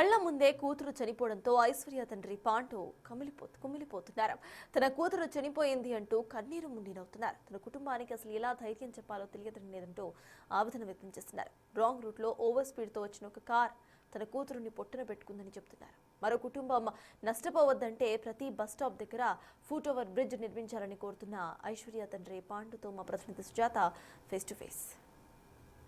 కళ్ల ముందే కూతురు చనిపోవడంతో ఐశ్వర్య తండ్రి పాండు కుమిలిపోతున్నారు. తన కూతురు చనిపోయింది అంటూ కన్నీరు మున్నీరవుతున్నారు. తన కుటుంబానికి అసలు ఎలా ధైర్యం చెప్పాలో తెలియదంటూ ఆవేదన వ్యక్తం చేస్తున్నారు. రాంగ్ రూట్ లో ఓవర్ స్పీడ్ తో వచ్చిన ఒక కార్ తన కూతురుని పొట్టున పెట్టుకుందని చెబుతున్నారు. మరో కుటుంబం నష్టపోవద్దంటే ప్రతి బస్ స్టాప్ దగ్గర ఫుట్ ఓవర్ బ్రిడ్జ్ నిర్మించాలని కోరుతున్న ఐశ్వర్య తండ్రి పాండుతో మా ప్రతినిధి సుజాత ఫేస్ టు ఫేస్.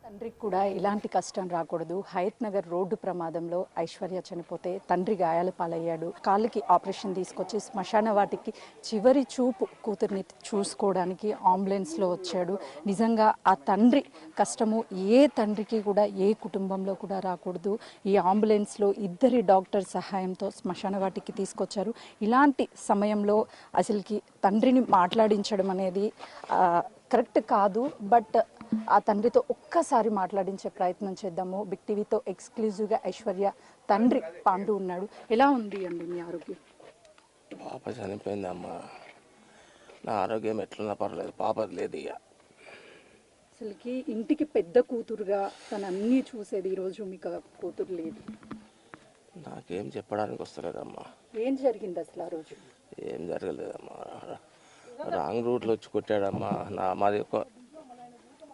తండ్రికి కూడా ఇలాంటి కష్టం రాకూడదు. హయత్ నగర్ రోడ్డు ప్రమాదంలో ఐశ్వర్య చనిపోతే తండ్రి గాయాల పాలయ్యాడు. కాళ్ళకి ఆపరేషన్ తీసుకొచ్చి శ్మశాన వాటికి చివరి చూపు కూతుర్ని చూసుకోవడానికి అంబులెన్స్లో వచ్చాడు. నిజంగా ఆ తండ్రి కష్టము ఏ తండ్రికి కూడా ఏ కుటుంబంలో కూడా రాకూడదు. ఈ అంబులెన్స్లో ఇద్దరి డాక్టర్ సహాయంతో శ్మశాన వాటికి తీసుకొచ్చారు. ఇలాంటి సమయంలో అసలుకి తండ్రిని మాట్లాడించడం అనేది కరెక్ట్ కాదు. బట్ ఆ తండ్రితో ఒక్కసారి మాట్లాడించే ప్రయత్నం చేద్దాము. బిగ్ టీవీతో ఎక్స్క్లూజివ్గా ఐశ్వర్య తండ్రి పాండు ఉన్నాడు. ఎలా ఉంది అండి మీ ఆరోగ్యం? పాప చనిపోయిందమ్మా. నా ఆరోగ్యం ఎట్లున్నా పర్లేదు, పాప లేదు. ఇక అసలుకి ఇంటికి పెద్ద కూతురుగా తను అన్నీ చూసేది, ఈరోజు మీకు కూతురు లేదు. నాకేం చెప్పడానికి వస్తలేదమ్మా. ఏం జరిగింది అసలు ఆ రోజు? ఏం జరగలేదమ్మా. రాంగ్ రూట్లో వచ్చి కొట్టాడమ్మా. మాది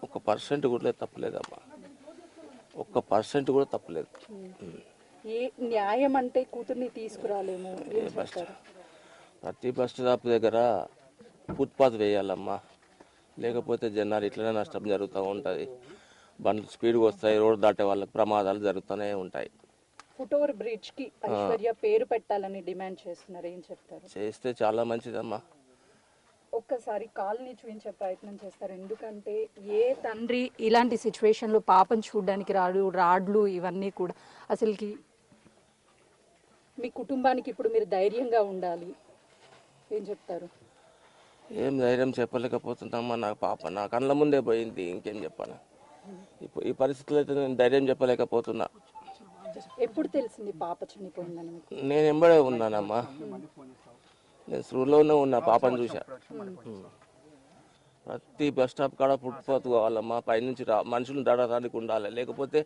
ఒక పర్సెంట్ కూడా తప్పలేదమ్మా. 1% కూడా తప్పలేదు. ఏ న్యాయం అంటే కూతుర్ని తీసుకురాలేము. ప్రతి బస్ స్టాప్ దగ్గర ఫుట్పాత్ వేయాలమ్మా. లేకపోతే జనాలు ఇట్లనే నష్టం జరుగుతూ ఉంటుంది. బండ్లు స్పీడ్గా వస్తాయి, రోడ్డు దాటే వాళ్ళకి ప్రమాదాలు జరుగుతూనే ఉంటాయి. ఫుట్ ఓవర్ బ్రిడ్జ్ కి ఐశ్వర్య పేరు పెట్టాలని డిమాండ్ చేస్తున్నారు. ఏం చెప్తారు? చేస్తే చాలా మంచిదమ్మా. ఒక్కసారి కాల్ని చూపించే ప్రయత్నం చేస్తారు. ఎందుకంటే ఏ తండ్రి ఇలాంటి సిచ్యువేషన్లో పాపం చూడడానికి రాడ్లు ఇవన్నీ కూడా అసలుకి మీ కుటుంబానికి ఇప్పుడు మీరు ధైర్యంగా ఉండాలి. ఏం చెప్తారు? ఏం ధైర్యం చెప్పలేకపోతున్నామ్మా. నాకు పాప నా కళ్ళ ముందే పోయింది. ఇంకేం చెప్పాను? ఇప్పుడు ఈ పరిస్థితుల్లో అయితే నేను ధైర్యం చెప్పలేకపోతున్నా. ఎప్పుడు తెలిసింది పాప చనిపోయిందని? నేను ఎంబడే ఉన్నానమ్మా. నేను స్కూల్లోనే ఉన్నా, పాపను చూసా. ప్రతి బస్ స్టాప్ కాడ ఫుట్పాత్ కావాలమ్మా. పైనుంచి మనుషులు దాడటానికి ఉండాలి. లేకపోతే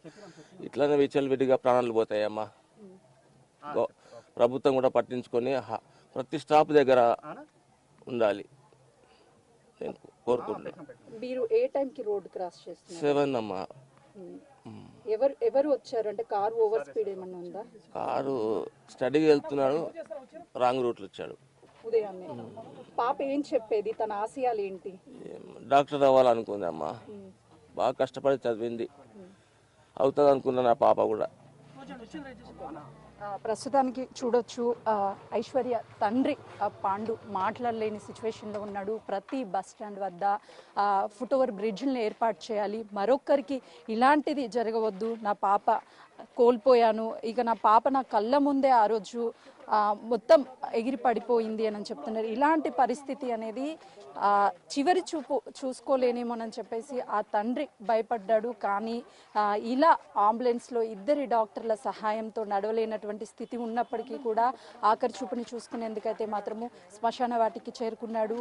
ఇట్లనే విచ్చలవిడిగా ప్రాణాలు పోతాయమ్మా. ప్రభుత్వం కూడా పట్టించుకొని ప్రతి స్టాప్ దగ్గర ఉండాలి నేను కోరుకుంటున్నాను. మీరు ఏ టైంకి రోడ్ క్రాస్ చేస్తున్నారు? 7 అమ్మా. ఎవరు వచ్చారు? అంటే కారు ఓవర్ స్పీడ్ ఏమన్నా ఉందా? కారు స్టడీకి వెళ్తున్నాడు, రాంగ్ రూట్లో వచ్చాడు. ఉదయాన్నే పాప ఏం చెప్పేది? తన ఆశయాలు ఏంటి? డాక్టర్ అవ్వాలనుకుంది అమ్మా. బాగా కష్టపడి చదివింది. అవుతుంది అనుకున్నా నా పాప కూడా. ప్రస్తుతానికి చూడొచ్చు ఐశ్వర్య తండ్రి పాండు మాట్లాడలేని సిచ్యువేషన్లో ఉన్నాడు. ప్రతి బస్ స్టాండ్ వద్ద ఫుట్ ఓవర్ బ్రిడ్జ్ని ఏర్పాటు చేయాలి. మరొక్కరికి ఇలాంటిది జరగవద్దు. నా పాప కోల్పోయాను, ఇక నా పాప నా కళ్ళ ముందే ఆ రోజు మొత్తం ఎగిరి పడిపోయింది అని చెప్తున్నారు. ఇలాంటి పరిస్థితి అనేది చివరి చూపు చూసుకోలేనేమోనని చెప్పేసి ఆ తండ్రి భయపడ్డాడు. కానీ ఇలా అంబులెన్స్లో ఇద్దరి డాక్టర్ల సహాయంతో నడవలేనటువంటి స్థితి ఉన్నప్పటికీ కూడా ఆఖరి చూపుని చూసుకునేందుకైతే మాత్రము శ్మశాన వాటికి చేరుకున్నాడు.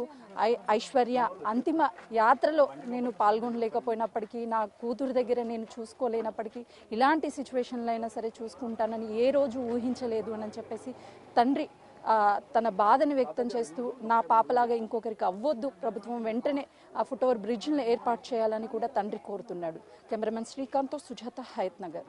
ఐశ్వర్య అంతిమ యాత్రలో నేను పాల్గొనలేకపోయినప్పటికీ, నా కూతురు దగ్గర నేను చూసుకోలేనప్పటికీ ఇలాంటి సిచ్యువేషన్లో అయినా సరే చూసుకుంటానని ఏ రోజు ఊహించలేదు అని చెప్పేసి తండ్రి తన బాధని వ్యక్తం చేస్తూ, నా పాపలాగా ఇంకొకరికి అవ్వొద్దు, ప్రభుత్వం వెంటనే ఆ ఫుట్ ఓవర్ బ్రిడ్జ్ని ఏర్పాటు చేయాలని కూడా తండ్రి కోరుతున్నాడు. కెమెరామెన్ శ్రీకాంత్తో సుజాత, హయత్ నగర్.